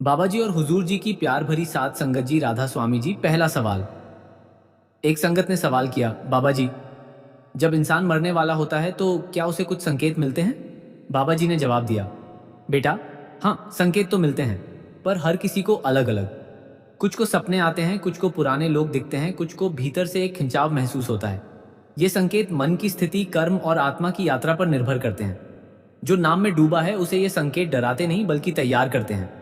बाबा जी और हुजूर जी की प्यार भरी सात संगत जी राधा स्वामी जी। पहला सवाल। एक संगत ने सवाल किया, बाबा जी, जब इंसान मरने वाला होता है तो क्या उसे कुछ संकेत मिलते हैं? बाबा जी ने जवाब दिया, बेटा, हाँ, संकेत तो मिलते हैं, पर हर किसी को अलग अलग। कुछ को सपने आते हैं, कुछ को पुराने लोग दिखते हैं, कुछ को भीतर से एक खिंचाव महसूस होता है। ये संकेत मन की स्थिति, कर्म और आत्मा की यात्रा पर निर्भर करते हैं। जो नाम में डूबा है उसे ये संकेत डराते नहीं बल्कि तैयार करते हैं।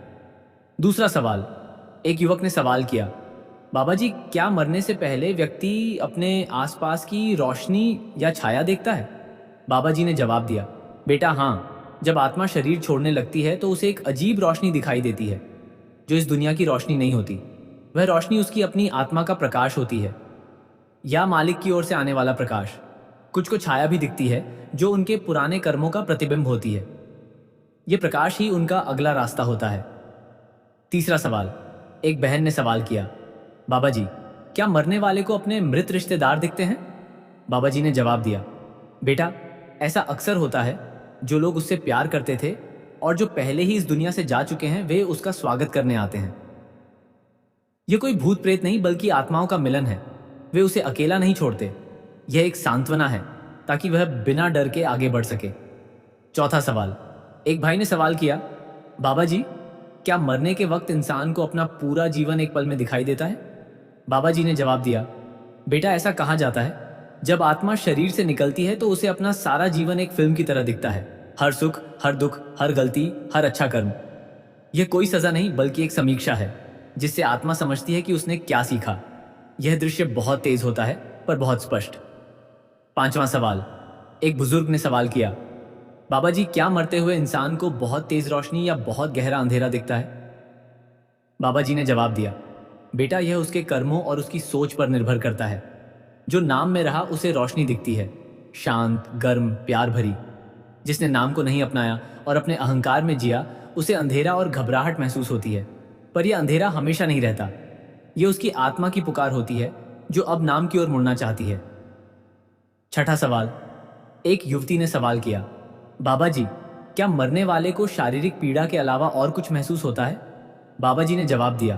दूसरा सवाल। एक युवक ने सवाल किया, बाबा जी, क्या मरने से पहले व्यक्ति अपने आसपास की रोशनी या छाया देखता है? बाबा जी ने जवाब दिया, बेटा, हाँ, जब आत्मा शरीर छोड़ने लगती है तो उसे एक अजीब रोशनी दिखाई देती है, जो इस दुनिया की रोशनी नहीं होती। वह रोशनी उसकी अपनी आत्मा का प्रकाश होती है, या मालिक की ओर से आने वाला प्रकाश। कुछ को छाया भी दिखती है, जो उनके पुराने कर्मों का प्रतिबिंब होती है। ये प्रकाश ही उनका अगला रास्ता होता है। तीसरा सवाल। एक बहन ने सवाल किया, बाबा जी, क्या मरने वाले को अपने मृत रिश्तेदार दिखते हैं? बाबा जी ने जवाब दिया, बेटा, ऐसा अक्सर होता है। जो लोग उससे प्यार करते थे और जो पहले ही इस दुनिया से जा चुके हैं, वे उसका स्वागत करने आते हैं। यह कोई भूत प्रेत नहीं बल्कि आत्माओं का मिलन है। वे उसे अकेला नहीं छोड़ते। यह एक सांत्वना है, ताकि वह बिना डर के आगे बढ़ सके। चौथा सवाल। एक भाई ने सवाल किया, बाबा जी, क्या मरने के वक्त इंसान को अपना पूरा जीवन एक पल में दिखाई देता है? बाबा जी ने जवाब दिया, बेटा, ऐसा कहा जाता है, जब आत्मा शरीर से निकलती है तो उसे अपना सारा जीवन एक फिल्म की तरह दिखता है। हर सुख, हर दुख, हर गलती, हर अच्छा कर्म। यह कोई सजा नहीं बल्कि एक समीक्षा है, जिससे आत्मा समझती है कि उसने क्या सीखा। यह दृश्य बहुत तेज होता है, पर बहुत स्पष्ट। पांचवा सवाल। एक बुजुर्ग ने सवाल किया, बाबा जी, क्या मरते हुए इंसान को बहुत तेज रोशनी या बहुत गहरा अंधेरा दिखता है? बाबा जी ने जवाब दिया, बेटा, यह उसके कर्मों और उसकी सोच पर निर्भर करता है। जो नाम में रहा उसे रोशनी दिखती है, शांत, गर्म, प्यार भरी। जिसने नाम को नहीं अपनाया और अपने अहंकार में जिया, उसे अंधेरा और घबराहट महसूस होती है। पर यह अंधेरा हमेशा नहीं रहता। यह उसकी आत्मा की पुकार होती है, जो अब नाम की ओर मुड़ना चाहती है। छठा सवाल। एक युवती ने सवाल किया, बाबा जी, क्या मरने वाले को शारीरिक पीड़ा के अलावा और कुछ महसूस होता है? बाबा जी ने जवाब दिया,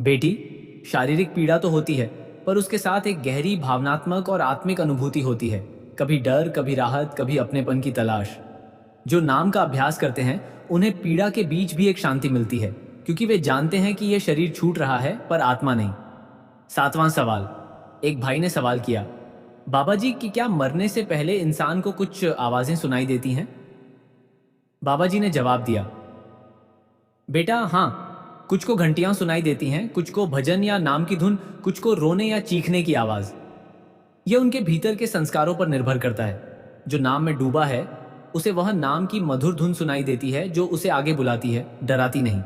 बेटी, शारीरिक पीड़ा तो होती है, पर उसके साथ एक गहरी भावनात्मक और आत्मिक अनुभूति होती है। कभी डर, कभी राहत, कभी अपनेपन की तलाश। जो नाम का अभ्यास करते हैं, उन्हें पीड़ा के बीच भी एक शांति मिलती है, क्योंकि वे जानते हैं कि यह शरीर छूट रहा है, पर आत्मा नहीं। सातवां सवाल। एक भाई ने सवाल किया, बाबा जी, कि क्या मरने से पहले इंसान को कुछ आवाजें सुनाई देती हैं? बाबा जी ने जवाब दिया, बेटा, हाँ, कुछ को घंटियां सुनाई देती हैं, कुछ को भजन या नाम की धुन, कुछ को रोने या चीखने की आवाज। यह उनके भीतर के संस्कारों पर निर्भर करता है। जो नाम में डूबा है, उसे वह नाम की मधुर धुन सुनाई देती है, जो उसे आगे बुलाती है, डराती नहीं।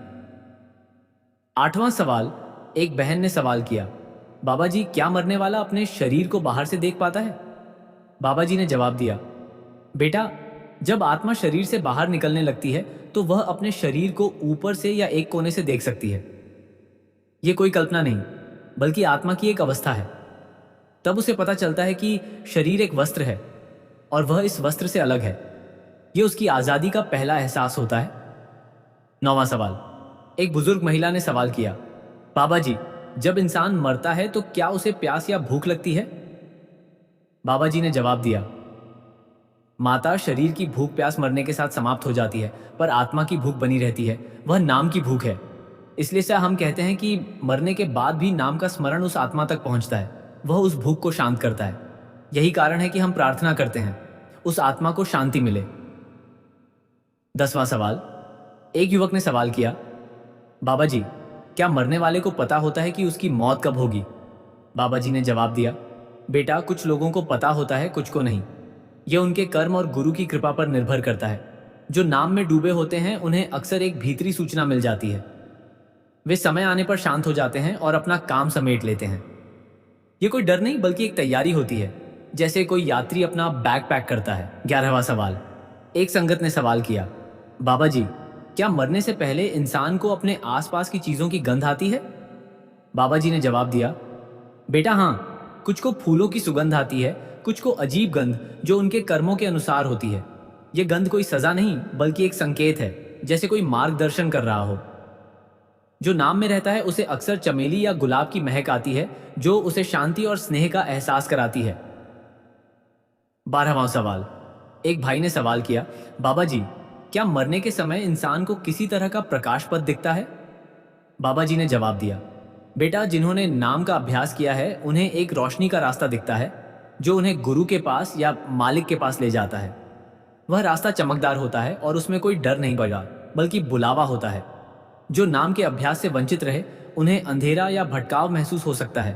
आठवां सवाल। एक बहन ने सवाल किया, बाबा जी, क्या मरने वाला अपने शरीर को बाहर से देख पाता है? बाबा जी ने जवाब दिया, बेटा, जब आत्मा शरीर से बाहर निकलने लगती है तो वह अपने शरीर को ऊपर से या एक कोने से देख सकती है। यह कोई कल्पना नहीं, बल्कि आत्मा की एक अवस्था है। तब उसे पता चलता है कि शरीर एक वस्त्र है और वह इस वस्त्र से अलग है। यह उसकी आजादी का पहला एहसास होता है। नौवां सवाल। एक बुजुर्ग महिला ने सवाल किया, बाबा जी, जब इंसान मरता है तो क्या उसे प्यास या भूख लगती है? बाबा जी ने जवाब दिया, माता, शरीर की भूख प्यास मरने के साथ समाप्त हो जाती है, पर आत्मा की भूख बनी रहती है। वह नाम की भूख है। इसलिए से हम कहते हैं कि मरने के बाद भी नाम का स्मरण उस आत्मा तक पहुंचता है। वह उस भूख को शांत करता है। यही कारण है कि हम प्रार्थना करते हैं, उस आत्मा को शांति मिले। 10वां सवाल। एक युवक ने सवाल किया, बाबा जी, क्या मरने वाले को पता होता है कि उसकी मौत कब होगी? बाबा जी ने जवाब दिया, बेटा, कुछ लोगों को पता होता है, कुछ को नहीं। यह उनके कर्म और गुरु की कृपा पर निर्भर करता है। जो नाम में डूबे होते हैं, उन्हें अक्सर एक भीतरी सूचना मिल जाती है। वे समय आने पर शांत हो जाते हैं और अपना काम समेट लेते हैं। यह कोई डर नहीं बल्कि एक तैयारी होती है, जैसे कोई यात्री अपना बैग पैक करता है। 11वां सवाल। एक संगत ने सवाल किया, बाबा जी, क्या मरने से पहले इंसान को अपने आसपास की चीजों की गंध आती है? बाबा जी ने जवाब दिया, बेटा, हाँ, कुछ को फूलों की सुगंध आती है, कुछ को अजीब गंध, जो उनके कर्मों के अनुसार होती है। यह गंध कोई सजा नहीं बल्कि एक संकेत है, जैसे कोई मार्गदर्शन कर रहा हो। जो नाम में रहता है उसे अक्सर चमेली या गुलाब की महक आती है, जो उसे शांति और स्नेह का एहसास कराती है। 12वां सवाल। एक भाई ने सवाल किया, बाबा जी, क्या मरने के समय इंसान को किसी तरह का प्रकाश पथ दिखता है? बाबा जी ने जवाब दिया, बेटा, जिन्होंने नाम का अभ्यास किया है उन्हें एक रोशनी का रास्ता दिखता है, जो उन्हें गुरु के पास या मालिक के पास ले जाता है। वह रास्ता चमकदार होता है और उसमें कोई डर नहीं बगा, बल्कि बुलावा होता है। जो नाम के अभ्यास से वंचित रहे, उन्हें अंधेरा या भटकाव महसूस हो सकता है,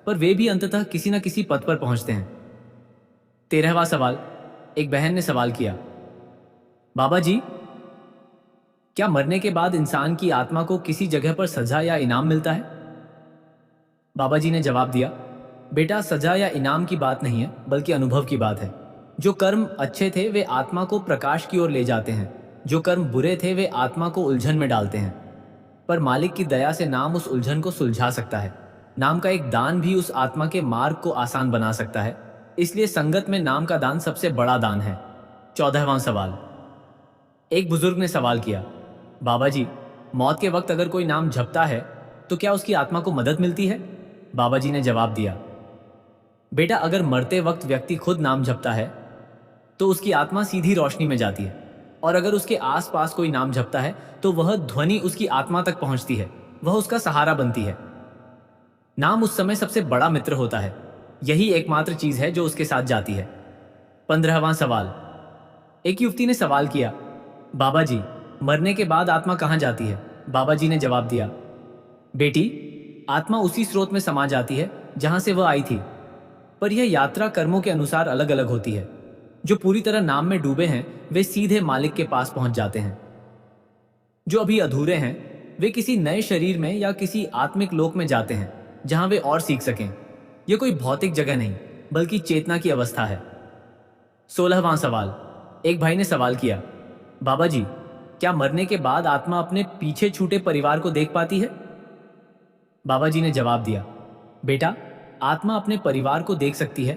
पर वे भी अंततः किसी न किसी पथ पर पहुंचते हैं। 13वां सवाल। एक बहन ने सवाल किया, बाबा जी, क्या मरने के बाद इंसान की आत्मा को किसी जगह पर सजा या इनाम मिलता है? बाबा जी ने जवाब दिया, बेटा, सजा या इनाम की बात नहीं है, बल्कि अनुभव की बात है। जो कर्म अच्छे थे वे आत्मा को प्रकाश की ओर ले जाते हैं, जो कर्म बुरे थे वे आत्मा को उलझन में डालते हैं। पर मालिक की दया से नाम उस उलझन को सुलझा सकता है। नाम का एक दान भी उस आत्मा के मार्ग को आसान बना सकता है। इसलिए संगत में नाम का दान सबसे बड़ा दान है। 14वां सवाल। एक बुजुर्ग ने सवाल किया, बाबा जी, मौत के वक्त अगर कोई नाम जपता है तो क्या उसकी आत्मा को मदद मिलती है? बाबा जी ने जवाब दिया, बेटा, अगर मरते वक्त व्यक्ति खुद नाम जपता है तो उसकी आत्मा सीधी रोशनी में जाती है, और अगर उसके आसपास कोई नाम जपता है तो वह ध्वनि उसकी आत्मा तक पहुंचती है, वह उसका सहारा बनती है। नाम उस समय सबसे बड़ा मित्र होता है। यही एकमात्र चीज है जो उसके साथ जाती है। 15वां सवाल। एक युवती ने सवाल किया, बाबा जी, मरने के बाद आत्मा कहाँ जाती है? बाबा जी ने जवाब दिया, बेटी, आत्मा उसी स्रोत में समा जाती है जहां से वह आई थी, पर यह यात्रा कर्मों के अनुसार अलग अलग होती है। जो पूरी तरह नाम में डूबे हैं वे सीधे मालिक के पास पहुंच जाते हैं। जो अभी अधूरे हैं वे किसी नए शरीर में या किसी आत्मिक लोक में जाते हैं जहां वे और सीख सकें। यह कोई भौतिक जगह नहीं, बल्कि चेतना की अवस्था है। 16वां सवाल। एक भाई ने सवाल किया, बाबा जी, क्या मरने के बाद आत्मा अपने पीछे छूटे परिवार को देख पाती है? बाबा जी ने जवाब दिया, बेटा, आत्मा अपने परिवार को देख सकती है,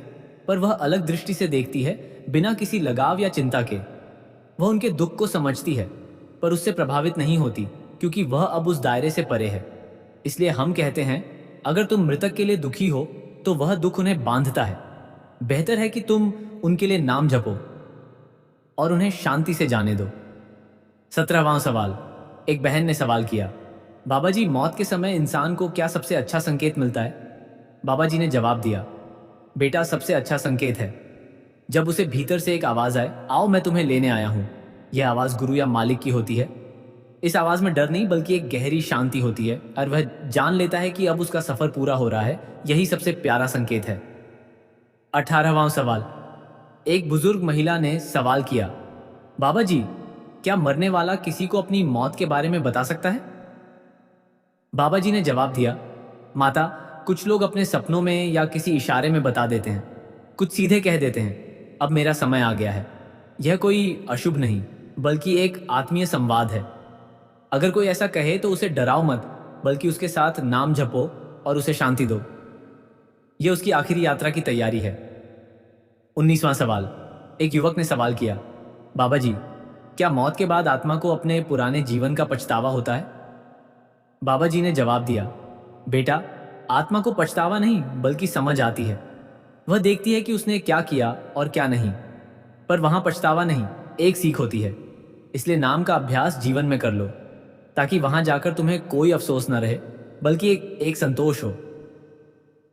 पर वह अलग दृष्टि से देखती है, बिना किसी लगाव या चिंता के। वह उनके दुख को समझती है, पर उससे प्रभावित नहीं होती, क्योंकि वह अब उस दायरे से परे है। इसलिए हम कहते हैं, अगर तुम मृतक के लिए दुखी हो तो वह दुख उन्हें बांधता है। बेहतर है कि तुम उनके लिए नाम जपो और उन्हें शांति से जाने दो। 17वां सवाल। एक बहन ने सवाल किया, बाबा जी, मौत के समय इंसान को क्या सबसे अच्छा संकेत मिलता है? बाबा जी ने जवाब दिया, बेटा, सबसे अच्छा संकेत है जब उसे भीतर से एक आवाज आए, आओ मैं तुम्हें लेने आया हूं। यह आवाज गुरु या मालिक की होती है। इस आवाज में डर नहीं, बल्कि एक गहरी शांति होती है, और वह जान लेता है कि अब उसका सफर पूरा हो रहा है। यही सबसे प्यारा संकेत है। 18वां सवाल। एक बुजुर्ग महिला ने सवाल किया, बाबा जी, क्या मरने वाला किसी को अपनी मौत के बारे में बता सकता है? बाबा जी ने जवाब दिया, माता, कुछ लोग अपने सपनों में या किसी इशारे में बता देते हैं, कुछ सीधे कह देते हैं, अब मेरा समय आ गया है। यह कोई अशुभ नहीं, बल्कि एक आत्मीय संवाद है। अगर कोई ऐसा कहे तो उसे डराओ मत, बल्कि उसके साथ नाम जपो और उसे शांति दो। यह उसकी आखिरी यात्रा की तैयारी है। 19वां सवाल। एक युवक ने सवाल किया, बाबा जी, क्या मौत के बाद आत्मा को अपने पुराने जीवन का पछतावा होता है? बाबा जी ने जवाब दिया, बेटा, आत्मा को पछतावा नहीं, बल्कि समझ आती है। वह देखती है कि उसने क्या किया और क्या नहीं, पर वहां पछतावा नहीं, एक सीख होती है। इसलिए नाम का अभ्यास जीवन में कर लो, ताकि वहां जाकर तुम्हें कोई अफसोस न रहे, बल्कि एक संतोष हो,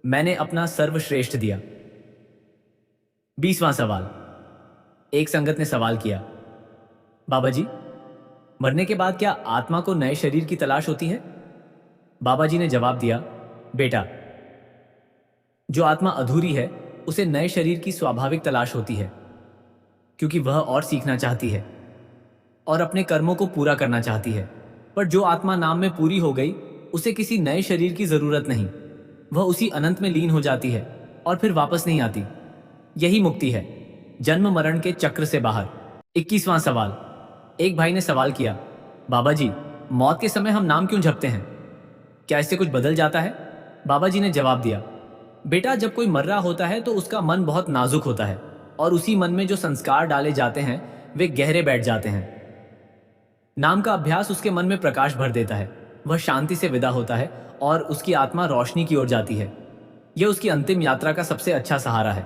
मैंने अपना सर्वश्रेष्ठ दिया। 20वां सवाल। एक संगत ने सवाल किया, बाबा जी, मरने के बाद क्या आत्मा को नए शरीर की तलाश होती है? बाबा जी ने जवाब दिया, बेटा, जो आत्मा अधूरी है उसे नए शरीर की स्वाभाविक तलाश होती है, क्योंकि वह और सीखना चाहती है और अपने कर्मों को पूरा करना चाहती है। पर जो आत्मा नाम में पूरी हो गई, उसे किसी नए शरीर की जरूरत नहीं। वह उसी अनंत में लीन हो जाती है और फिर वापस नहीं आती। यही मुक्ति है, जन्म मरण के चक्र से बाहर। 21वां सवाल। एक भाई ने सवाल किया, बाबा जी, मौत के समय हम नाम क्यों जपते हैं? क्या इससे कुछ बदल जाता है? बाबा जी ने जवाब दिया, बेटा, जब कोई मर रहा होता है तो उसका मन बहुत नाजुक होता है, और उसी मन में जो संस्कार डाले जाते हैं वे गहरे बैठ जाते हैं। नाम का अभ्यास उसके मन में प्रकाश भर देता है। वह शांति से विदा होता है और उसकी आत्मा रोशनी की ओर जाती है। यह उसकी अंतिम यात्रा का सबसे अच्छा सहारा है।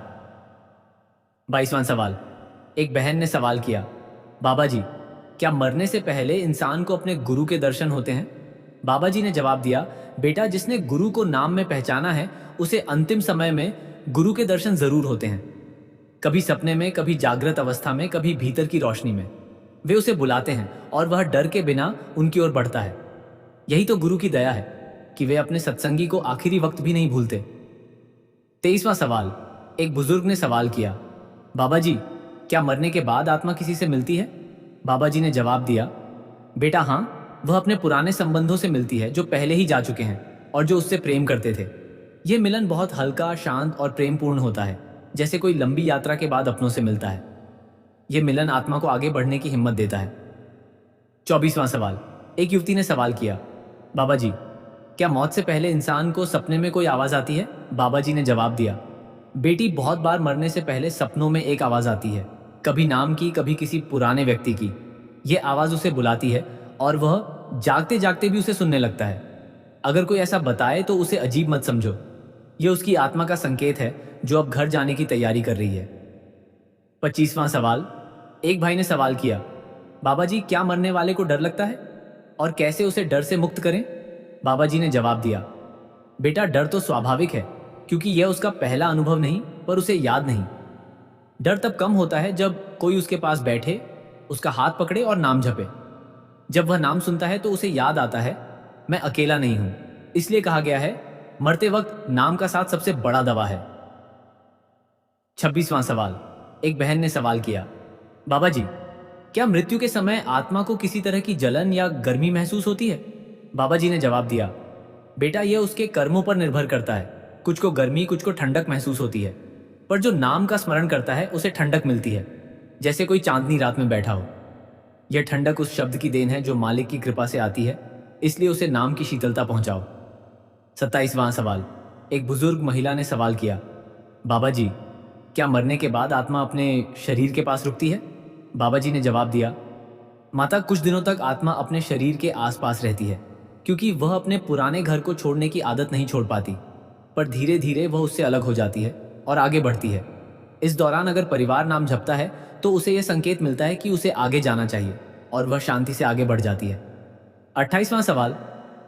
22वां सवाल। एक बहन ने सवाल किया, बाबा जी, क्या मरने से पहले इंसान को अपने गुरु के दर्शन होते हैं? बाबा जी ने जवाब दिया, बेटा, जिसने गुरु को नाम में पहचाना है उसे अंतिम समय में गुरु के दर्शन जरूर होते हैं। कभी सपने में, कभी जागृत अवस्था में, कभी भीतर की रोशनी में। वे उसे बुलाते हैं और वह डर के बिना उनकी ओर बढ़ता है। यही तो गुरु की दया है कि वे अपने सत्संगी को आखिरी वक्त भी नहीं भूलते। 23वां सवाल। एक बुजुर्ग ने सवाल किया, बाबा जी, क्या मरने के बाद आत्मा किसी से मिलती है? बाबा जी ने जवाब दिया, बेटा हाँ, वह अपने पुराने संबंधों से मिलती है जो पहले ही जा चुके हैं और जो उससे प्रेम करते थे। यह मिलन बहुत हल्का, शांत और प्रेमपूर्ण होता है, जैसे कोई लंबी यात्रा के बाद अपनों से मिलता है। यह मिलन आत्मा को आगे बढ़ने की हिम्मत देता है। 24वां सवाल। एक युवती ने सवाल किया, बाबा जी, क्या मौत से पहले इंसान को सपने में कोई आवाज आती है? बाबा जी ने जवाब दिया, बेटी, बहुत बार मरने से पहले सपनों में एक आवाज आती है, कभी नाम की, कभी किसी पुराने व्यक्ति की। यह आवाज उसे बुलाती है और वह जागते जागते भी उसे सुनने लगता है। अगर कोई ऐसा बताए तो उसे अजीब मत समझो, यह उसकी आत्मा का संकेत है जो अब घर जाने की तैयारी कर रही है। 25वां सवाल। एक भाई ने सवाल किया, बाबा जी, क्या मरने वाले को डर लगता है और कैसे उसे डर से मुक्त करें? बाबा जी ने जवाब दिया, बेटा, डर तो स्वाभाविक है क्योंकि यह उसका पहला अनुभव नहीं, पर उसे याद नहीं। डर तब कम होता है जब कोई उसके पास बैठे, उसका हाथ पकड़े और नाम जपे। जब वह नाम सुनता है तो उसे याद आता है, मैं अकेला नहीं हूं। इसलिए कहा गया है, मरते वक्त नाम का साथ सबसे बड़ा दवा है। 26वां सवाल। एक बहन ने सवाल किया, बाबा जी, क्या मृत्यु के समय आत्मा को किसी तरह की जलन या गर्मी महसूस होती है? बाबा जी ने जवाब दिया, बेटा, यह उसके कर्मों पर निर्भर करता है। कुछ को गर्मी, कुछ को ठंडक महसूस होती है, पर जो नाम का स्मरण करता है उसे ठंडक मिलती है, जैसे कोई चांदनी रात में बैठा हो। यह ठंडक उस शब्द की देन है जो मालिक की कृपा से आती है, इसलिए उसे नाम की शीतलता पहुंचाओ। 27वां सवाल। एक बुजुर्ग महिला ने सवाल किया, बाबा जी, क्या मरने के बाद आत्मा अपने शरीर के पास रुकती है? बाबा जी ने जवाब दिया, माता, कुछ दिनों तक आत्मा अपने शरीर के आसपास रहती है क्योंकि वह अपने पुराने घर को छोड़ने की आदत नहीं छोड़ पाती, पर धीरे धीरे वह उससे अलग हो जाती है और आगे बढ़ती है। इस दौरान अगर परिवार नाम जपता है तो उसे यह संकेत मिलता है कि उसे आगे जाना चाहिए और वह शांति से आगे बढ़ जाती है। 28वां सवाल।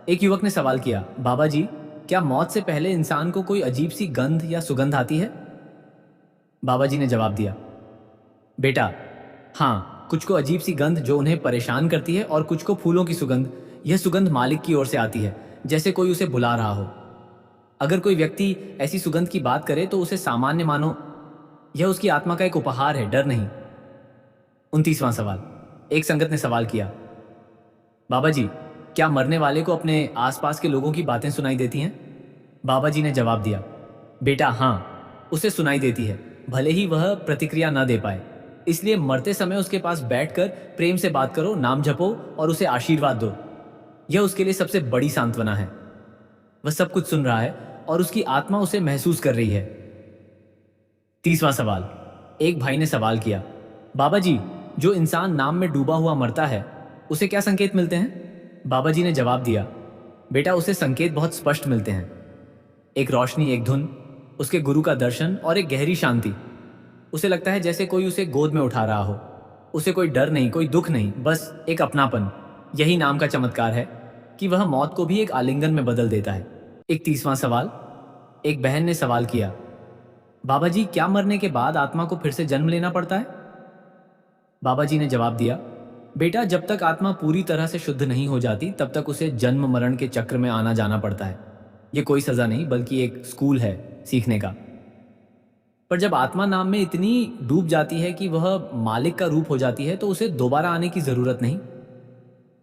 एक युवक ने सवाल किया, बाबा जी, क्या मौत से पहले इंसान को कोई अजीब सी गंध या सुगंध आती है? बाबा जी ने जवाब दिया, बेटा, हाँ, कुछ को अजीब सी गंध जो उन्हें परेशान करती है और कुछ को फूलों की सुगंध। यह सुगंध मालिक की ओर से आती है, जैसे कोई उसे बुला रहा हो। अगर कोई व्यक्ति ऐसी सुगंध की बात करे तो उसे सामान्य मानो, यह उसकी आत्मा का एक उपहार है, डर नहीं। 29वां सवाल। एक संगत ने सवाल किया, बाबा जी, क्या मरने वाले को अपने आसपास के लोगों की बातें सुनाई देती हैं? बाबा जी ने जवाब दिया, बेटा हाँ, उसे सुनाई देती है, भले ही वह प्रतिक्रिया न दे पाए। इसलिए मरते समय उसके पास बैठकर प्रेम से बात करो, नाम जपो और उसे आशीर्वाद दो। यह उसके लिए सबसे बड़ी सांत्वना है। वह सब कुछ सुन रहा है और उसकी आत्मा उसे महसूस कर रही है। 30वां सवाल। एक भाई ने सवाल किया, बाबा जी, जो इंसान नाम में डूबा हुआ मरता है उसे क्या संकेत मिलते हैं? बाबा जी ने जवाब दिया, बेटा, उसे संकेत बहुत स्पष्ट मिलते हैं। एक रोशनी, एक धुन, उसके गुरु का दर्शन और एक गहरी शांति। उसे लगता है जैसे कोई उसे गोद में उठा रहा हो। उसे कोई डर नहीं, कोई दुख नहीं, बस एक अपनापन। यही नाम का चमत्कार है कि वह मौत को भी एक आलिंगन में बदल देता है। 31वां सवाल। एक बहन ने सवाल किया, बाबा जी, क्या मरने के बाद आत्मा को फिर से जन्म लेना पड़ता है? बाबा जी ने जवाब दिया, बेटा, जब तक आत्मा पूरी तरह से शुद्ध नहीं हो जाती तब तक उसे जन्म मरण के चक्र में आना जाना पड़ता है। यह कोई सजा नहीं, बल्कि एक स्कूल है सीखने का। पर जब आत्मा नाम में इतनी डूब जाती है कि वह मालिक का रूप हो जाती है तो उसे दोबारा आने की जरूरत नहीं,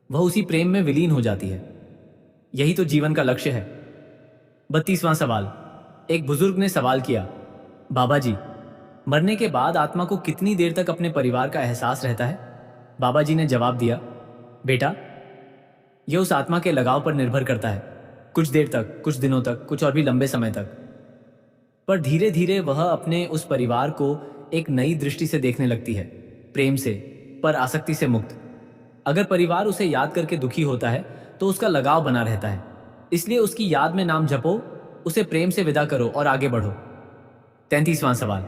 वह उसी प्रेम में विलीन हो जाती है। यही तो जीवन का लक्ष्य है। 32वां सवाल। एक बुजुर्ग ने सवाल किया, बाबा जी, मरने के बाद आत्मा को कितनी देर तक अपने परिवार का एहसास रहता है? बाबा जी ने जवाब दिया, बेटा, यह उस आत्मा के लगाव पर निर्भर करता है। कुछ देर तक, कुछ दिनों तक, कुछ और भी लंबे समय तक। पर धीरे धीरे वह अपने उस परिवार को एक नई दृष्टि से देखने लगती है, प्रेम से, पर आसक्ति से मुक्त। अगर परिवार उसे याद करके दुखी होता है तो उसका लगाव बना रहता है। इसलिए उसकी याद में नाम जपो, उसे प्रेम से विदा करो और आगे बढ़ो। 33वां सवाल।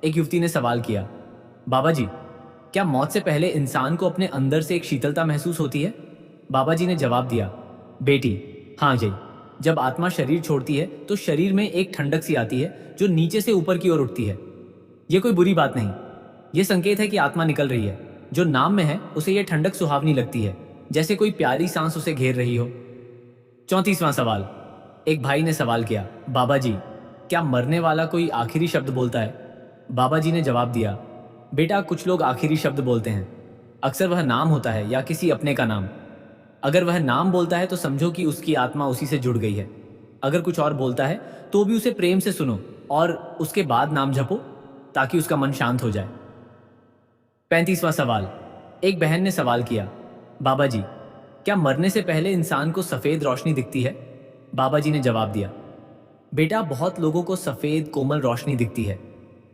एक युवती ने सवाल किया, बाबा जी, क्या मौत से पहले इंसान को अपने अंदर से एक शीतलता महसूस होती है? बाबा जी ने जवाब दिया, बेटी, हाँ जी। जब आत्मा शरीर छोड़ती है तो शरीर में एक ठंडक सी आती है जो नीचे से ऊपर की ओर उठती है। ये कोई बुरी बात नहीं, ये संकेत है कि आत्मा निकल रही है। जो नाम में है उसे ये ठंडक सुहावनी लगती है, जैसे कोई प्यारी सांस उसे घेर रही हो। 34वां सवाल। एक भाई ने सवाल किया, बाबा जी, क्या मरने वाला कोई आखिरी शब्द बोलता है? बाबा जी ने जवाब दिया, बेटा, कुछ लोग आखिरी शब्द बोलते हैं। अक्सर वह नाम होता है या किसी अपने का नाम। अगर वह नाम बोलता है तो समझो कि उसकी आत्मा उसी से जुड़ गई है। अगर कुछ और बोलता है तो भी उसे प्रेम से सुनो और उसके बाद नाम जपो, ताकि उसका मन शांत हो जाए। 35वां सवाल। एक बहन ने सवाल किया, बाबा जी, क्या मरने से पहले इंसान को सफेद रोशनी दिखती है? बाबा जी ने जवाब दिया, बेटा, बहुत लोगों को सफेद कोमल रोशनी दिखती है।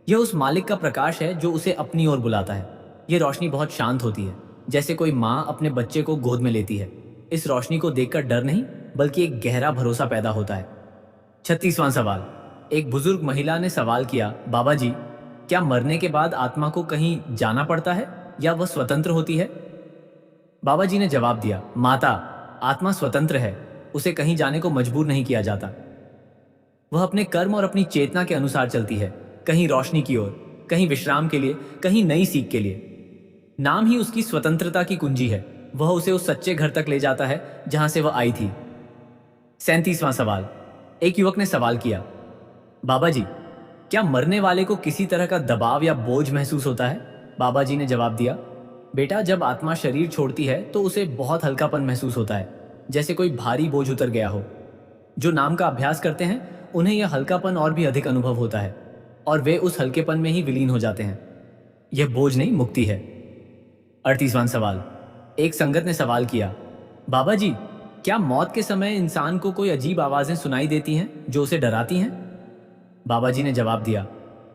यह उस मालिक का प्रकाश है जो उसे अपनी ओर बुलाता है। यह रोशनी बहुत शांत होती है, जैसे कोई माँ अपने बच्चे को गोद में लेती है। इस रोशनी को देखकर डर नहीं, बल्कि एक गहरा भरोसा पैदा होता है। 36वां सवाल। एक बुजुर्ग महिला ने सवाल किया, बाबा जी, क्या मरने के बाद आत्मा को कहीं जाना पड़ता है या वह स्वतंत्र होती है? बाबा जी ने जवाब दिया, माता, आत्मा स्वतंत्र है, उसे कहीं जाने को मजबूर नहीं किया जाता। वह अपने कर्म और अपनी चेतना के अनुसार चलती है, कहीं रोशनी की ओर, कहीं विश्राम के लिए, कहीं नई सीख के लिए। नाम ही उसकी स्वतंत्रता की कुंजी है। वह उसे उस सच्चे घर तक ले जाता है जहां से वह आई थी। 37वां सवाल। एक युवक ने सवाल किया, बाबा जी, क्या मरने वाले को किसी तरह का दबाव या बोझ महसूस होता है? बाबा जी ने जवाब दिया, बेटा, जब आत्मा शरीर छोड़ती है तो उसे बहुत हल्कापन महसूस होता है, जैसे कोई भारी बोझ उतर गया हो। जो नाम का अभ्यास करते हैं उन्हें यह हल्कापन और भी अधिक अनुभव होता है और वे उस हल्केपन में ही विलीन हो जाते हैं। यह बोझ नहीं, मुक्ति है। 38वां सवाल। एक संगत ने सवाल किया, बाबा जी, क्या मौत के समय इंसान को कोई अजीब आवाजें सुनाई देती हैं जो उसे डराती हैं? बाबा जी ने जवाब दिया,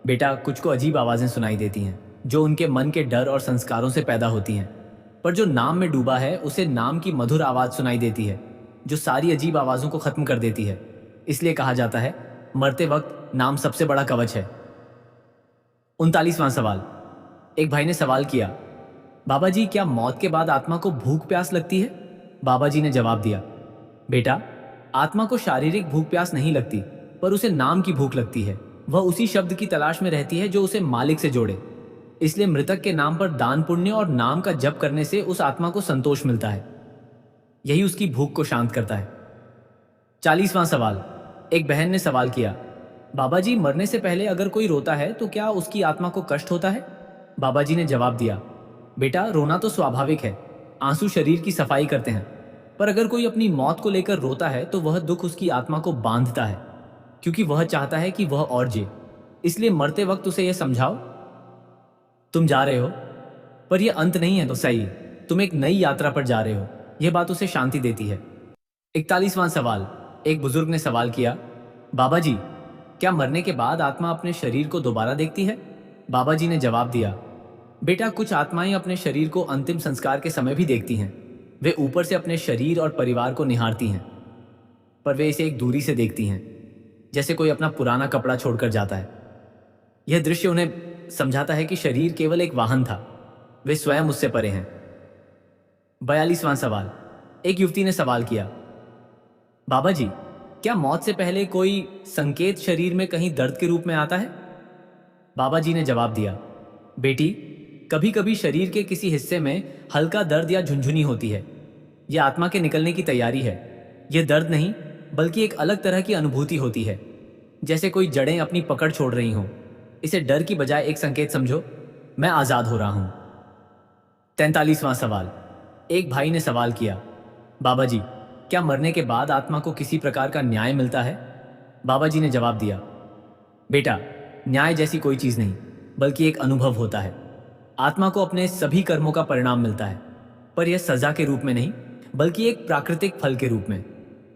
बेटा, कुछ को अजीब आवाजें सुनाई देती हैं जो उनके मन के डर और संस्कारों से पैदा होती हैं। पर जो नाम में डूबा है उसे नाम की मधुर आवाज सुनाई देती है जो सारी अजीब आवाजों को खत्म कर देती है। इसलिए कहा जाता है, मरते वक्त नाम सबसे बड़ा कवच है। 39वां सवाल। एक भाई ने सवाल किया, बाबा जी, क्या मौत के बाद आत्मा को भूख प्यास लगती है? बाबा जी ने जवाब दिया, बेटा, आत्मा को शारीरिक भूख प्यास नहीं लगती, पर उसे नाम की भूख लगती है। वह उसी शब्द की तलाश में रहती है जो उसे मालिक से जोड़े। इसलिए मृतक के नाम पर दान पुण्य और नाम का जप करने से उस आत्मा को संतोष मिलता है। यही उसकी भूख को शांत करता है। 40वां सवाल। एक बहन ने सवाल किया, बाबा जी, मरने से पहले अगर कोई रोता है तो क्या उसकी आत्मा को कष्ट होता है? बाबा जी ने जवाब दिया, बेटा, रोना तो स्वाभाविक है, आंसू शरीर की सफाई करते हैं। पर अगर कोई अपनी मौत को लेकर रोता है तो वह दुख उसकी आत्मा को बांधता है, क्योंकि वह चाहता है कि वह और जिए। इसलिए मरते वक्त उसे यह समझाओ, तुम जा रहे हो, पर यह अंत नहीं है तो सही, तुम एक नई यात्रा पर जा रहे हो। यह बात उसे शांति देती है। 41वां सवाल। एक बुजुर्ग ने सवाल किया, बाबा जी, क्या मरने के बाद आत्मा अपने शरीर को दोबारा देखती है? बाबा जी ने जवाब दिया, बेटा, कुछ आत्माएं अपने शरीर को अंतिम संस्कार के समय भी देखती हैं। वे ऊपर से अपने शरीर और परिवार को निहारती हैं, पर वे इसे एक दूरी से देखती हैं, जैसे कोई अपना पुराना कपड़ा छोड़कर जाता है। यह दृश्य उन्हें समझाता है कि शरीर केवल एक वाहन था, वे स्वयं उससे परे हैं। 42वां सवाल। एक युवती ने सवाल किया, बाबा जी, क्या मौत से पहले कोई संकेत शरीर में कहीं दर्द के रूप में आता है? बाबा जी ने जवाब दिया, बेटी, कभी कभी शरीर के किसी हिस्से में हल्का दर्द या झुंझुनी होती है। यह आत्मा के निकलने की तैयारी है। यह दर्द नहीं, बल्कि एक अलग तरह की अनुभूति होती है, जैसे कोई जड़ें अपनी पकड़ छोड़ रही हों। इसे डर की बजाय एक संकेत समझो, मैं आजाद हो रहा हूं। 43वां सवाल। एक भाई ने सवाल किया, बाबा जी, क्या मरने के बाद आत्मा को किसी प्रकार का न्याय मिलता है? बाबा जी ने जवाब दिया, बेटा, न्याय जैसी कोई चीज नहीं, बल्कि एक अनुभव होता है। आत्मा को अपने सभी कर्मों का परिणाम मिलता है, पर यह सजा के रूप में नहीं, बल्कि एक प्राकृतिक फल के रूप में।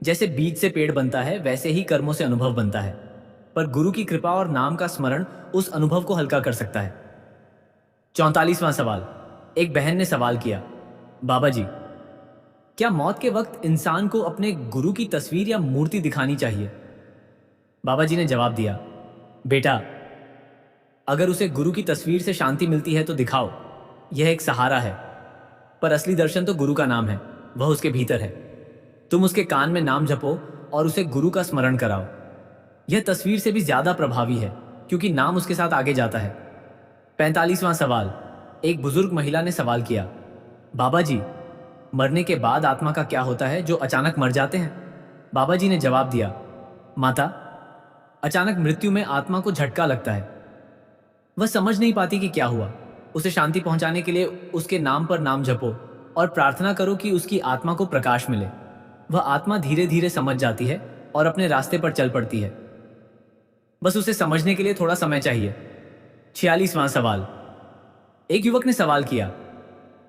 जैसे बीज से पेड़ बनता है, वैसे ही कर्मों से अनुभव बनता है, पर गुरु की कृपा और नाम का स्मरण उस अनुभव को हल्का कर सकता है। 44वां सवाल। एक बहन ने सवाल किया, बाबा जी, क्या मौत के वक्त इंसान को अपने गुरु की तस्वीर या मूर्ति दिखानी चाहिए? बाबा जी ने जवाब दिया, बेटा, अगर उसे गुरु की तस्वीर से शांति मिलती है तो दिखाओ, यह एक सहारा है। पर असली दर्शन तो गुरु का नाम है, वह उसके भीतर है। तुम उसके कान में नाम जपो और उसे गुरु का स्मरण कराओ। यह तस्वीर से भी ज्यादा प्रभावी है, क्योंकि नाम उसके साथ आगे जाता है। 45वां सवाल। एक बुजुर्ग महिला ने सवाल किया, बाबा जी, मरने के बाद आत्मा का क्या होता है जो अचानक मर जाते हैं? बाबा जी ने जवाब दिया, माता, अचानक मृत्यु में आत्मा को झटका लगता है। वह समझ नहीं पाती कि क्या हुआ। उसे शांति पहुंचाने के लिए उसके नाम पर नाम जपो और प्रार्थना करो कि उसकी आत्मा को प्रकाश मिले। वह आत्मा धीरे धीरे समझ जाती है और अपने रास्ते पर चल पड़ती है। बस उसे समझने के लिए थोड़ा समय चाहिए। 46वां सवाल। एक युवक ने सवाल किया,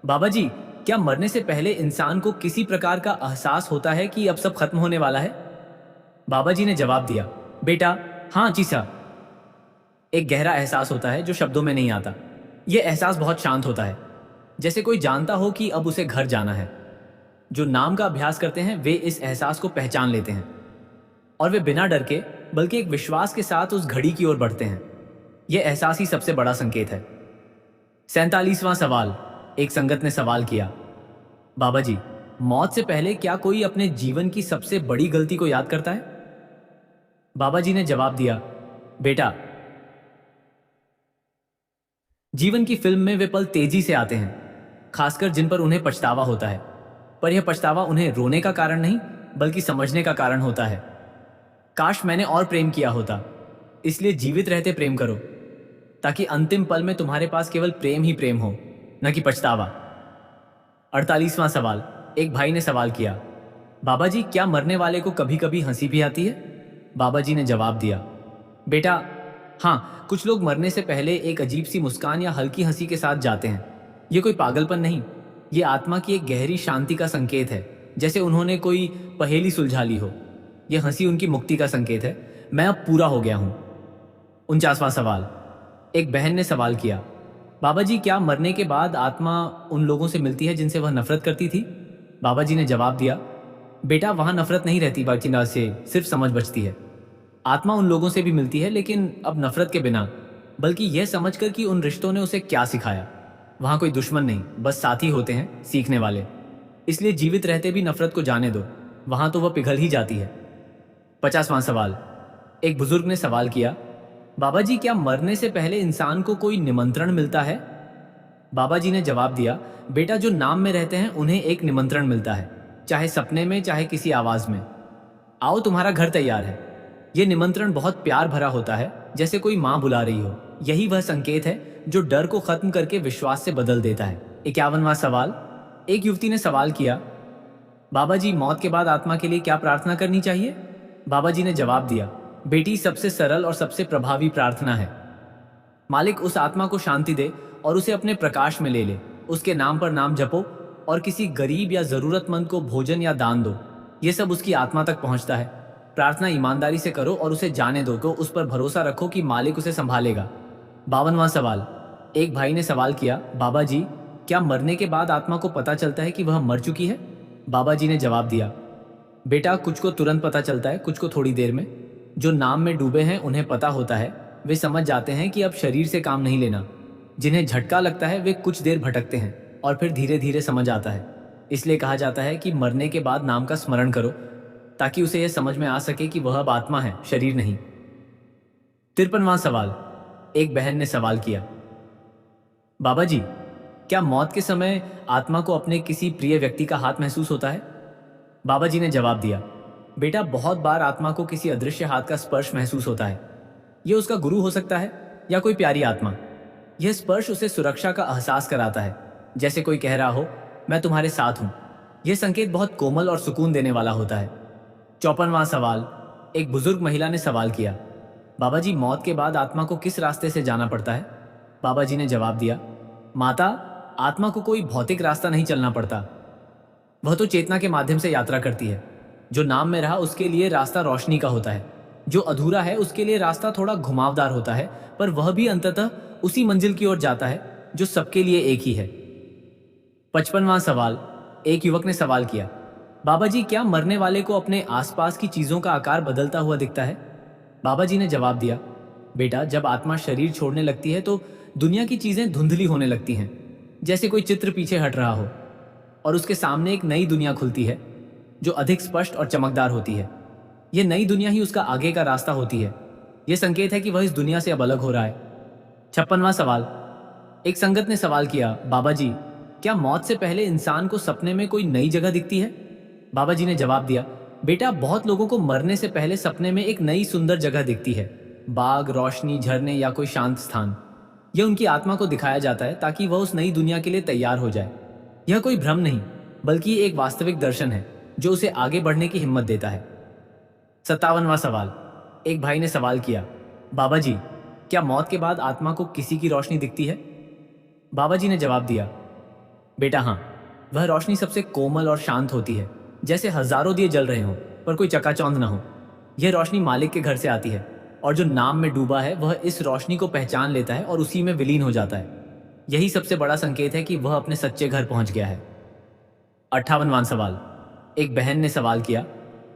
बाबा जी, क्या मरने से पहले इंसान को किसी प्रकार का एहसास होता है कि अब सब खत्म होने वाला है? बाबा जी ने जवाब दिया, बेटा, हाँ चीसा, एक गहरा एहसास होता है जो शब्दों में नहीं आता। यह एहसास बहुत शांत होता है, जैसे कोई जानता हो कि अब उसे घर जाना है। जो नाम का अभ्यास करते हैं वे इस एहसास को पहचान लेते हैं और वे बिना डर के बल्कि एक विश्वास के साथ उस घड़ी की ओर बढ़ते हैं। यह एहसास ही सबसे बड़ा संकेत है। 47वां सवाल। एक संगत ने सवाल किया, बाबा जी, मौत से पहले क्या कोई अपने जीवन की सबसे बड़ी गलती को याद करता है? बाबा जी ने जवाब दिया, बेटा, जीवन की फिल्म में वे पल तेजी से आते हैं, खासकर जिन पर उन्हें पछतावा होता है। पर यह पछतावा उन्हें रोने का कारण नहीं बल्कि समझने का कारण होता है। काश मैंने और प्रेम किया होता। इसलिए जीवित रहते प्रेम करो, ताकि अंतिम पल में तुम्हारे पास केवल प्रेम ही प्रेम हो, न कि पछतावा। 48वां सवाल। एक भाई ने सवाल किया, बाबा जी, क्या मरने वाले को कभी कभी हंसी भी आती है? बाबा जी ने जवाब दिया, बेटा, हाँ, कुछ लोग मरने से पहले एक अजीब सी मुस्कान या हल्की हंसी के साथ जाते हैं। ये कोई पागलपन नहीं, ये आत्मा की एक गहरी शांति का संकेत है, जैसे उन्होंने कोई पहेली सुलझा ली हो। यह हंसी उनकी मुक्ति का संकेत है। मैं अब पूरा हो गया हूं। 49वां सवाल। एक बहन ने सवाल किया, बाबा जी, क्या मरने के बाद आत्मा उन लोगों से मिलती है जिनसे वह नफरत करती थी? बाबा जी ने जवाब दिया, बेटा, वहां नफरत नहीं रहती, बाकी से सिर्फ समझ बचती है। आत्मा उन लोगों से भी मिलती है, लेकिन अब नफरत के बिना, बल्कि यह समझकर कि उन रिश्तों ने उसे क्या सिखाया। वहां कोई दुश्मन नहीं, बस साथी होते हैं, सीखने वाले। इसलिए जीवित रहते भी नफरत को जाने दो, वहां तो वह पिघल ही जाती है। 50वां सवाल। एक बुजुर्ग ने सवाल किया, बाबा जी, क्या मरने से पहले इंसान को कोई निमंत्रण मिलता है? बाबा जी ने जवाब दिया, बेटा, जो नाम में रहते हैं उन्हें एक निमंत्रण मिलता है, चाहे सपने में चाहे किसी आवाज में। आओ, तुम्हारा घर तैयार है। यह निमंत्रण बहुत प्यार भरा होता है, जैसे कोई माँ बुला रही हो। यही वह संकेत है जो डर को खत्म करके विश्वास से बदल देता है। 51वां सवाल। एक युवती ने सवाल किया, बाबा जी, मौत के बाद आत्मा के लिए क्या प्रार्थना करनी चाहिए? बाबा जी ने जवाब दिया, बेटी, सबसे सरल और सबसे प्रभावी प्रार्थना है, मालिक उस आत्मा को शांति दे और उसे अपने प्रकाश में ले ले। उसके नाम पर नाम जपो और किसी गरीब या जरूरतमंद को भोजन या दान दो। यह सब उसकी आत्मा तक पहुंचता है। प्रार्थना ईमानदारी से करो और उसे जाने दो, तो उस पर भरोसा रखो कि मालिक उसे संभालेगा। 52वां सवाल। एक भाई ने सवाल किया, बाबा जी, क्या मरने के बाद आत्मा को पता चलता है कि वह मर चुकी है? बाबा जी ने जवाब दिया, बेटा, कुछ को तुरंत पता चलता है, कुछ को थोड़ी देर में। जो नाम में डूबे हैं उन्हें पता होता है, वे समझ जाते हैं कि अब शरीर से काम नहीं लेना। जिन्हें झटका लगता है वे कुछ देर भटकते हैं और फिर धीरे धीरे समझ आता है। इसलिए कहा जाता है कि मरने के बाद नाम का स्मरण करो, ताकि उसे यह समझ में आ सके कि वह अब आत्मा है, शरीर नहीं। 53वां सवाल। एक बहन ने सवाल किया, बाबा जी, क्या मौत के समय आत्मा को अपने किसी प्रिय व्यक्ति का हाथ महसूस होता है? बाबा जी ने जवाब दिया, बेटा, बहुत बार आत्मा को किसी अदृश्य हाथ का स्पर्श महसूस होता है। यह उसका गुरु हो सकता है या कोई प्यारी आत्मा। यह स्पर्श उसे सुरक्षा का एहसास कराता है, जैसे कोई कह रहा हो, मैं तुम्हारे साथ हूं। यह संकेत बहुत कोमल और सुकून देने वाला होता है। 54वां सवाल। एक बुजुर्ग महिला ने सवाल किया, बाबा जी, मौत के बाद आत्मा को किस रास्ते से जाना पड़ता है? बाबा जी ने जवाब दिया, माता, आत्मा को कोई भौतिक रास्ता नहीं चलना पड़ता। वह तो चेतना के माध्यम से यात्रा करती है। जो नाम में रहा उसके लिए रास्ता रोशनी का होता है, जो अधूरा है उसके लिए रास्ता थोड़ा घुमावदार होता है, पर वह भी अंततः उसी मंजिल की ओर जाता है जो सबके लिए एक ही है। 55वां सवाल। एक युवक ने सवाल किया, बाबा जी, क्या मरने वाले को अपने आसपास की चीजों का आकार बदलता हुआ दिखता है? बाबा जी ने जवाब दिया, बेटा, जब आत्मा शरीर छोड़ने लगती है तो दुनिया की चीजें धुंधली होने लगती हैं, जैसे कोई चित्र पीछे हट रहा हो और उसके सामने एक नई दुनिया खुलती है जो अधिक स्पष्ट और चमकदार होती है। यह नई दुनिया ही उसका आगे का रास्ता होती है। यह संकेत है कि वह इस दुनिया से अब अलग हो रहा है। 56वां सवाल। एक संगत ने सवाल किया, बाबा जी, क्या मौत से पहले इंसान को सपने में कोई नई जगह दिखती है? बाबा जी ने जवाब दिया, बेटा, बहुत लोगों को मरने से पहले सपने में एक नई सुंदर जगह दिखती है। बाग, रोशनी, झरने या कोई शांत स्थान। यह उनकी आत्मा को दिखाया जाता है ताकि वह उस नई दुनिया के लिए तैयार हो जाए। यह कोई भ्रम नहीं, बल्कि एक वास्तविक दर्शन है जो उसे आगे बढ़ने की हिम्मत देता है। 57वां सवाल। एक भाई ने सवाल किया, बाबा जी, क्या मौत के बाद आत्मा को किसी की रोशनी दिखती है? बाबा जी ने जवाब दिया, बेटा, हाँ, वह रोशनी सबसे कोमल और शांत होती है, जैसे हजारों दिए जल रहे हों पर कोई चकाचौंध ना हो। यह रोशनी मालिक के घर से आती है और जो नाम में डूबा है वह इस रोशनी को पहचान लेता है और उसी में विलीन हो जाता है। यही सबसे बड़ा संकेत है कि वह अपने सच्चे घर पहुंच गया है। 58वां सवाल। एक बहन ने सवाल किया,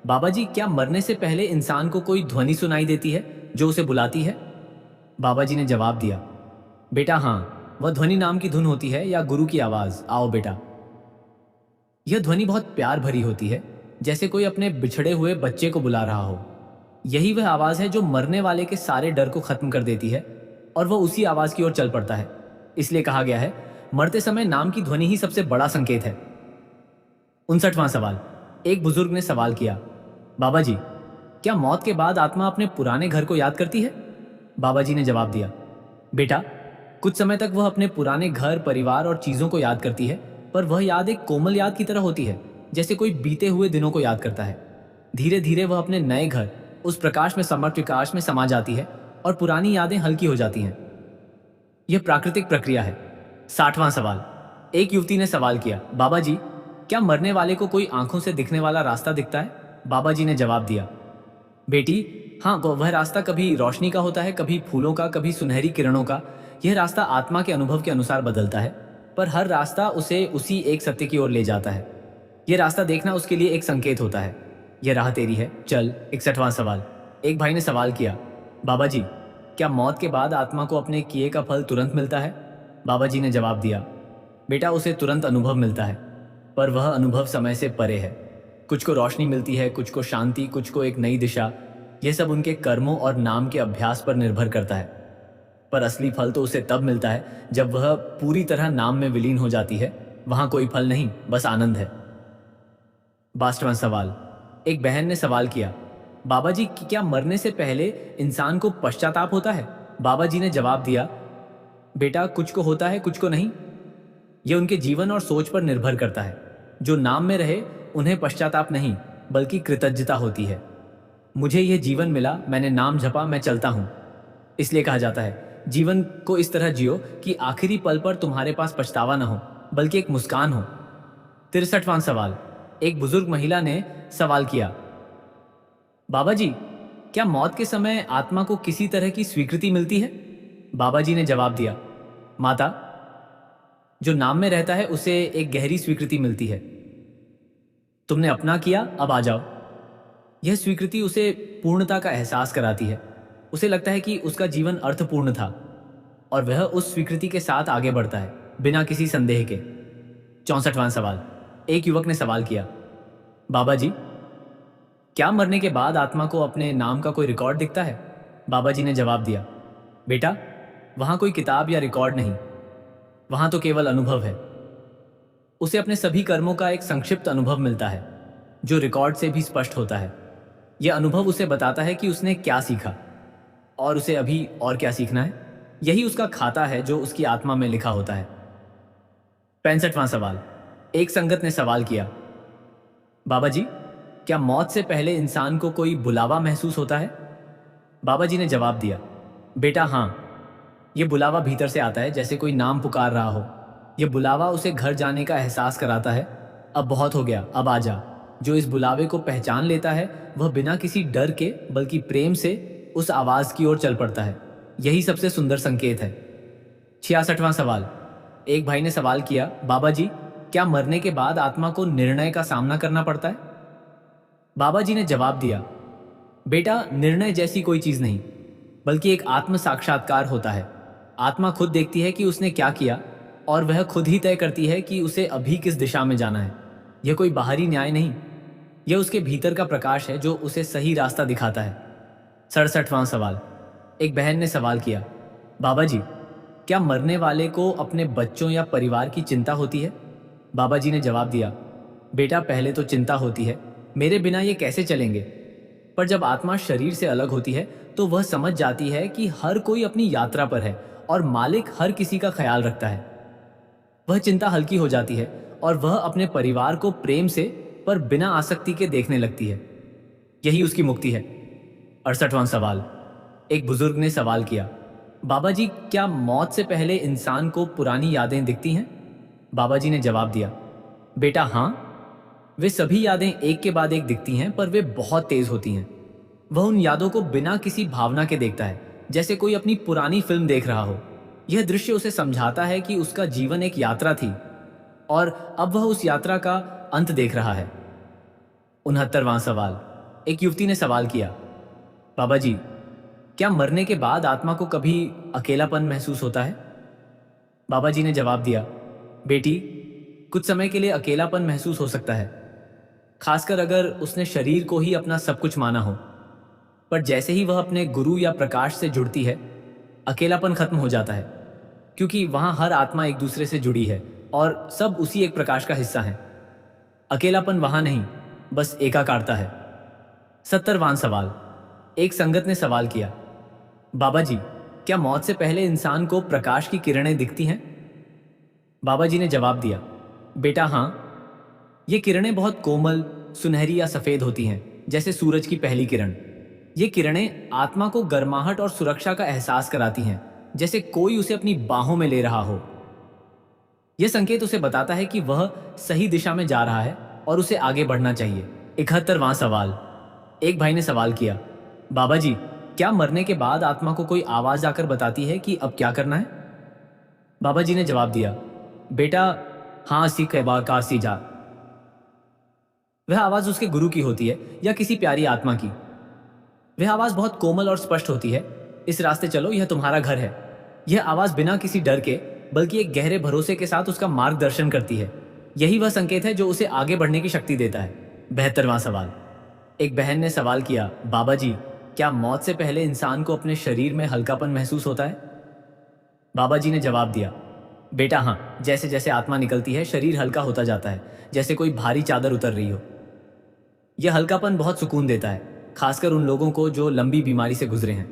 बाबा जी, क्या मरने से पहले इंसान को कोई ध्वनि सुनाई देती है जो उसे बुलाती है? बाबा जी ने जवाब दिया, बेटा, हाँ, वह ध्वनि नाम की धुन होती है या गुरु की आवाज, आओ बेटा। यह ध्वनि बहुत प्यार भरी होती है, जैसे कोई अपने बिछड़े हुए बच्चे को बुला रहा हो। यही वह आवाज है जो मरने वाले के सारे डर को खत्म कर देती है और वह उसी आवाज की ओर चल पड़ता है। इसलिए कहा गया है, मरते समय नाम की ध्वनि ही सबसे बड़ा संकेत है। 59वां सवाल। एक बुजुर्ग ने सवाल किया, बाबा जी, क्या मौत के बाद आत्मा अपने पुराने घर को याद करती है? बाबा जी ने जवाब दिया, बेटा, कुछ समय तक वह अपने पुराने घर, परिवार और चीजों को याद करती है, पर वह याद एक कोमल याद की तरह होती है, जैसे कोई बीते हुए दिनों को याद करता है। धीरे धीरे वह अपने नए घर, उस प्रकाश में समर्थ विकास में समा जाती है और पुरानी यादें हल्की हो जाती हैं। यह प्राकृतिक प्रक्रिया है। 60वां सवाल। एक युवती ने सवाल किया, बाबा जी, क्या मरने वाले को कोई आंखों से दिखने वाला रास्ता दिखता है? बाबा जी ने जवाब दिया, बेटी, हाँ, वह रास्ता कभी रोशनी का होता है, कभी फूलों का, कभी सुनहरी किरणों का। यह रास्ता आत्मा के अनुभव के अनुसार बदलता है, पर हर रास्ता उसे उसी एक सत्य की ओर ले जाता है। यह रास्ता देखना उसके लिए एक संकेत होता है। यह राह तेरी है, चल। 61वां सवाल। एक भाई ने सवाल किया, बाबा जी, क्या मौत के बाद आत्मा को अपने किए का फल तुरंत मिलता है? बाबा जी ने जवाब दिया, बेटा, उसे तुरंत अनुभव मिलता है, पर वह अनुभव समय से परे है। कुछ को रोशनी मिलती है, कुछ को शांति, कुछ को एक नई दिशा। यह सब उनके कर्मों और नाम के अभ्यास पर निर्भर करता है, पर असली फल तो उसे तब मिलता है जब वह पूरी तरह नाम में विलीन हो जाती है। वहां कोई फल नहीं, बस आनंद है। 62वां सवाल। एक बहन ने सवाल किया, बाबा जी, क्या मरने से पहले इंसान को पश्चाताप होता है? बाबा जी ने जवाब दिया, बेटा, कुछ को होता है, कुछ को नहीं। यह उनके जीवन और सोच पर निर्भर करता है। जो नाम में रहे उन्हें पश्चाताप नहीं, बल्कि कृतज्ञता होती है। मुझे यह जीवन मिला, मैंने नाम जपा, मैं चलता हूं। इसलिए कहा जाता है, जीवन को इस तरह जियो कि आखिरी पल पर तुम्हारे पास पछतावा न हो, बल्कि एक मुस्कान हो। 63वां सवाल। एक बुजुर्ग महिला ने सवाल किया, बाबा जी, क्या मौत के समय आत्मा को किसी तरह की स्वीकृति मिलती है? बाबा जी ने जवाब दिया, माता, जो नाम में रहता है उसे एक गहरी स्वीकृति मिलती है। तुमने अपना किया, अब आ जाओ। यह स्वीकृति उसे पूर्णता का एहसास कराती है। उसे लगता है कि उसका जीवन अर्थपूर्ण था और वह उस स्वीकृति के साथ आगे बढ़ता है, बिना किसी संदेह के। 64वां सवाल। एक युवक ने सवाल किया, बाबा जी, क्या मरने के बाद आत्मा को अपने नाम का कोई रिकॉर्ड दिखता है? बाबा जी ने जवाब दिया, बेटा, वहां कोई किताब या रिकॉर्ड नहीं, वहां तो केवल अनुभव है। उसे अपने सभी कर्मों का एक संक्षिप्त अनुभव मिलता है, जो रिकॉर्ड से भी स्पष्ट होता है। यह अनुभव उसे बताता है कि उसने क्या सीखा और उसे अभी और क्या सीखना है। यही उसका खाता है जो उसकी आत्मा में लिखा होता है। 65वां सवाल। एक संगत ने सवाल किया, बाबा जी, क्या मौत से पहले इंसान को कोई बुलावा महसूस होता है? बाबा जी ने जवाब दिया, बेटा, हाँ, यह बुलावा भीतर से आता है, जैसे कोई नाम पुकार रहा हो। यह बुलावा उसे घर जाने का एहसास कराता है। अब बहुत हो गया, अब आ जा। जो इस बुलावे को पहचान लेता है वह बिना किसी डर के, बल्कि प्रेम से उस आवाज की ओर चल पड़ता है। यही सबसे सुंदर संकेत है। 66वां सवाल। एक भाई ने सवाल किया, बाबा जी, क्या मरने के बाद आत्मा को निर्णय का सामना करना पड़ता है? बाबा जी ने जवाब दिया, बेटा, निर्णय जैसी कोई चीज नहीं, बल्कि एक आत्म साक्षात्कार होता है। आत्मा खुद देखती है कि उसने क्या किया और वह खुद ही तय करती है कि उसे अभी किस दिशा में जाना है। यह कोई बाहरी न्याय नहीं, यह उसके भीतर का प्रकाश है जो उसे सही रास्ता दिखाता है। 67वां सवाल। एक बहन ने सवाल किया, बाबा जी, क्या मरने वाले को अपने बच्चों या परिवार की चिंता होती है? बाबा जी ने जवाब दिया, बेटा, पहले तो चिंता होती है, मेरे बिना ये कैसे चलेंगे। पर जब आत्मा शरीर से अलग होती है तो वह समझ जाती है कि हर कोई अपनी यात्रा पर है और मालिक हर किसी का ख्याल रखता है। वह चिंता हल्की हो जाती है और वह अपने परिवार को प्रेम से पर बिना आसक्ति के देखने लगती है। यही उसकी मुक्ति है। 68वां सवाल। एक बुजुर्ग ने सवाल किया, बाबा जी, क्या मौत से पहले इंसान को पुरानी यादें दिखती हैं? बाबा जी ने जवाब दिया, बेटा, हाँ, वे सभी यादें एक के बाद एक दिखती हैं, पर वे बहुत तेज होती हैं। वह उन यादों को बिना किसी भावना के देखता है, जैसे कोई अपनी पुरानी फिल्म देख रहा हो। यह दृश्य उसे समझाता है कि उसका जीवन एक यात्रा थी और अब वह उस यात्रा का अंत देख रहा है। 69वां सवाल। एक युवती ने सवाल किया, बाबा जी, क्या मरने के बाद आत्मा को कभी अकेलापन महसूस होता है? बाबा जी ने जवाब दिया, बेटी, कुछ समय के लिए अकेलापन महसूस हो सकता है, खासकर अगर उसने शरीर को ही अपना सब कुछ माना हो। पर जैसे ही वह अपने गुरु या प्रकाश से जुड़ती है, अकेलापन खत्म हो जाता है, क्योंकि वहां हर आत्मा एक दूसरे से जुड़ी है और सब उसी एक प्रकाश का हिस्सा है। अकेलापन वहां नहीं, बस एकाकारता है। 70वां सवाल। एक संगत ने सवाल किया, बाबा जी, क्या मौत से पहले इंसान को प्रकाश की किरणें दिखती हैं? बाबा जी ने जवाब दिया, बेटा, हाँ, ये किरणें बहुत कोमल, सुनहरी या सफेद होती हैं, जैसे सूरज की पहली किरण। ये किरणें आत्मा को गर्माहट और सुरक्षा का एहसास कराती हैं, जैसे कोई उसे अपनी बाहों में ले रहा हो। यह संकेत उसे बताता है कि वह सही दिशा में जा रहा है और उसे आगे बढ़ना चाहिए। 71वां सवाल। एक भाई ने सवाल किया, बाबा जी, क्या मरने के बाद आत्मा को कोई आवाज आकर बताती है कि अब क्या करना है? बाबा जी ने जवाब दिया, बेटा, हाँ, सीख का सी जा। वह आवाज उसके गुरु की होती है या किसी प्यारी आत्मा की। वह आवाज बहुत कोमल और स्पष्ट होती है, इस रास्ते चलो, यह तुम्हारा घर है। यह आवाज बिना किसी डर के, बल्कि एक गहरे भरोसे के साथ उसका मार्गदर्शन करती है। यही वह संकेत है जो उसे आगे बढ़ने की शक्ति देता है। 72वां सवाल। एक बहन ने सवाल किया, बाबा जी, क्या मौत से पहले इंसान को अपने शरीर में हल्कापन महसूस होता है? बाबा जी ने जवाब दिया, बेटा, हाँ, जैसे जैसे आत्मा निकलती है शरीर हल्का होता जाता है, जैसे कोई भारी चादर उतर रही हो। यह हल्कापन बहुत सुकून देता है, खासकर उन लोगों को जो लंबी बीमारी से गुजरे हैं।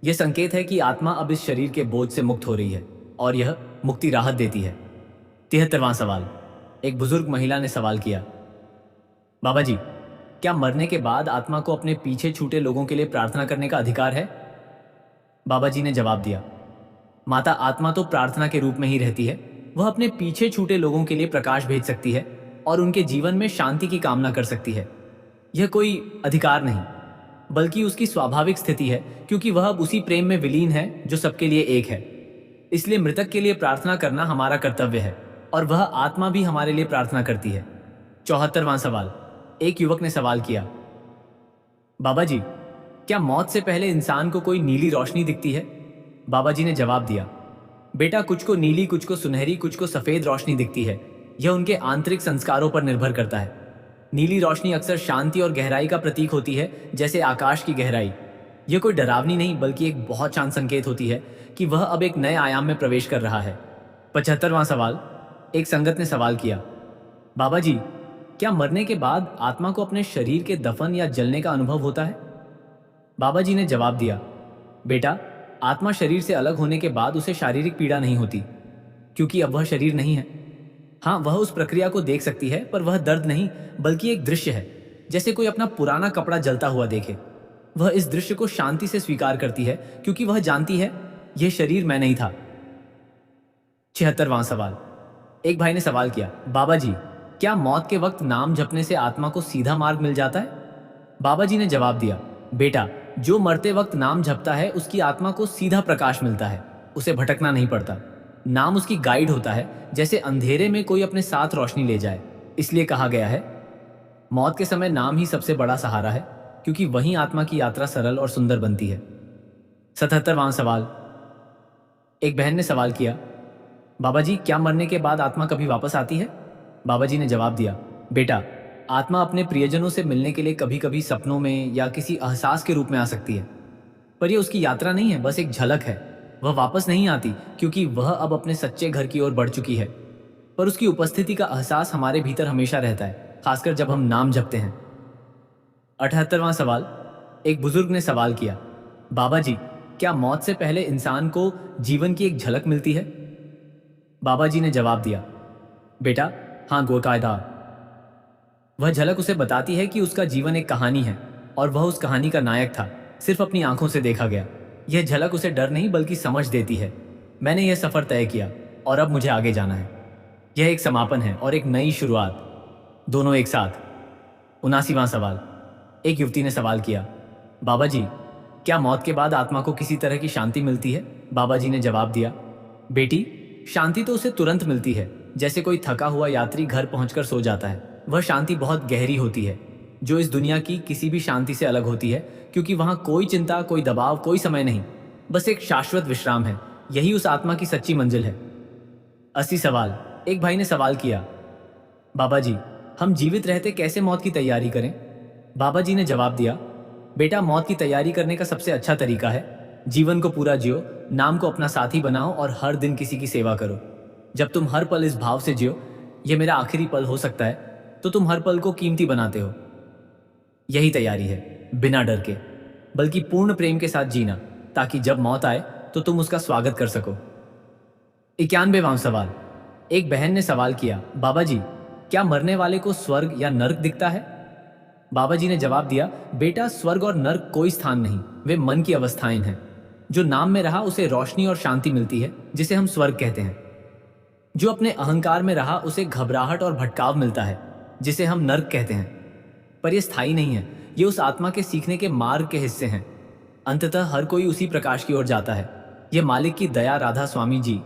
यह संकेत है कि आत्मा अब इस शरीर के बोझ से मुक्त हो रही है और यह मुक्ति राहत देती है। 73वां सवाल। एक बुजुर्ग महिला ने सवाल किया, बाबा जी, क्या मरने के बाद आत्मा को अपने पीछे छूटे लोगों के लिए प्रार्थना करने का अधिकार है? बाबा जी ने जवाब दिया, माता, आत्मा तो प्रार्थना के रूप में ही रहती है। वह अपने पीछे छूटे लोगों के लिए प्रकाश भेज सकती है और उनके जीवन में शांति की कामना कर सकती है। यह कोई अधिकार नहीं, बल्कि उसकी स्वाभाविक स्थिति है, क्योंकि वह अब उसी प्रेम में विलीन है जो सबके लिए एक है। इसलिए मृतक के लिए प्रार्थना करना हमारा कर्तव्य है और वह आत्मा भी हमारे लिए प्रार्थना करती है। 74वां सवाल। एक युवक ने सवाल किया, बाबा जी, क्या मौत से पहले इंसान को कोई नीली रोशनी दिखती है? बाबा जी ने जवाब दिया, बेटा, कुछ को नीली, कुछ को सुनहरी, कुछ को सफेद रोशनी दिखती है। यह उनके आंतरिक संस्कारों पर निर्भर करता है। नीली रोशनी अक्सर शांति और गहराई का प्रतीक होती है, जैसे आकाश की गहराई। यह कोई डरावनी नहीं, बल्कि एक बहुत शांत संकेत होती है कि वह अब एक नए आयाम में प्रवेश कर रहा है। 75वां सवाल। एक संगत ने सवाल किया, बाबा जी, क्या मरने के बाद आत्मा को अपने शरीर के दफन या जलने का अनुभव होता है? बाबा जी ने जवाब दिया, बेटा, आत्मा शरीर से अलग होने के बाद उसे शारीरिक पीड़ा नहीं होती, क्योंकि अब वह शरीर नहीं है। हाँ, वह उस प्रक्रिया को देख सकती है, पर वह दर्द नहीं, बल्कि एक दृश्य है, जैसे कोई अपना पुराना कपड़ा जलता हुआ देखे। वह इस दृश्य को शांति से स्वीकार करती है, क्योंकि वह जानती है यह शरीर मैं नहीं था। 76वां सवाल। एक भाई ने सवाल किया, बाबा जी, क्या मौत के वक्त नाम जपने से आत्मा को सीधा मार्ग मिल जाता है? बाबा जी ने जवाब दिया, बेटा, जो मरते वक्त नाम जपता है उसकी आत्मा को सीधा प्रकाश मिलता है, उसे भटकना नहीं पड़ता। नाम उसकी गाइड होता है, जैसे अंधेरे में कोई अपने साथ रोशनी ले जाए। इसलिए कहा गया है, मौत के समय नाम ही सबसे बड़ा सहारा है, क्योंकि वहीं आत्मा की यात्रा सरल और सुंदर बनती है। 77वां सवाल। एक बहन ने सवाल किया, बाबा जी, क्या मरने के बाद आत्मा कभी वापस आती है? बाबा जी ने जवाब दिया, बेटा, आत्मा अपने प्रियजनों से मिलने के लिए कभी कभी सपनों में या किसी एहसास के रूप में आ सकती है, पर यह उसकी यात्रा नहीं है, बस एक झलक है। वह वापस नहीं आती, क्योंकि वह अब अपने सच्चे घर की ओर बढ़ चुकी है। पर उसकी उपस्थिति का एहसास हमारे भीतर हमेशा रहता है, खासकर जब हम नाम जपते हैं। 78वां सवाल। एक बुजुर्ग ने सवाल किया, बाबा जी, क्या मौत से पहले इंसान को जीवन की एक झलक मिलती है? बाबा जी ने जवाब दिया, बेटा, हाँ, गोकायदा। वह झलक उसे बताती है कि उसका जीवन एक कहानी है और वह उस कहानी का नायक था, सिर्फ अपनी आंखों से देखा गया। यह झलक उसे डर नहीं बल्कि समझ देती है, मैंने यह सफर तय किया और अब मुझे आगे जाना है। यह एक समापन है और एक नई शुरुआत, दोनों एक साथ। 79वां सवाल। एक युवती ने सवाल किया, बाबा जी, क्या मौत के बाद आत्मा को किसी तरह की शांति मिलती है? बाबा जी ने जवाब दिया, बेटी, शांति तो उसे तुरंत मिलती है, जैसे कोई थका हुआ यात्री घर पहुंचकर सो जाता है। वह शांति बहुत गहरी होती है, जो इस दुनिया की किसी भी शांति से अलग होती है, क्योंकि वहां कोई चिंता, कोई दबाव, कोई समय नहीं, बस एक शाश्वत विश्राम है। यही उस आत्मा की सच्ची मंजिल है। 80 सवाल। एक भाई ने सवाल किया, बाबा जी, हम जीवित रहते कैसे मौत की तैयारी करें? बाबा जी ने जवाब दिया, बेटा, मौत की तैयारी करने का सबसे अच्छा तरीका है, जीवन को पूरा जियो, नाम को अपना साथी बनाओ और हर दिन किसी की सेवा करो। जब तुम हर पल इस भाव से जियो, यह मेरा आखिरी पल हो सकता है, तो तुम हर पल को कीमती बनाते हो। यही तैयारी है, बिना डर के, बल्कि पूर्ण प्रेम के साथ जीना, ताकि जब मौत आए तो तुम उसका स्वागत कर सको। 91वां सवाल। एक बहन ने सवाल किया, बाबा जी, क्या मरने वाले को स्वर्ग या नर्क दिखता है? बाबा जी ने जवाब दिया, बेटा, स्वर्ग और नर्क कोई स्थान नहीं, वे मन की अवस्थाएं हैं। जो नाम में रहा उसे रोशनी और शांति मिलती है, जिसे हम स्वर्ग कहते हैं। जो अपने अहंकार में रहा उसे घबराहट और भटकाव मिलता है, जिसे हम नर्क कहते हैं। पर यह स्थायी नहीं है, ये उस आत्मा के सीखने के मार्ग के हिस्से हैं। अंततः हर कोई उसी प्रकाश की ओर जाता है। यह मालिक की दया राधा स्वामी जी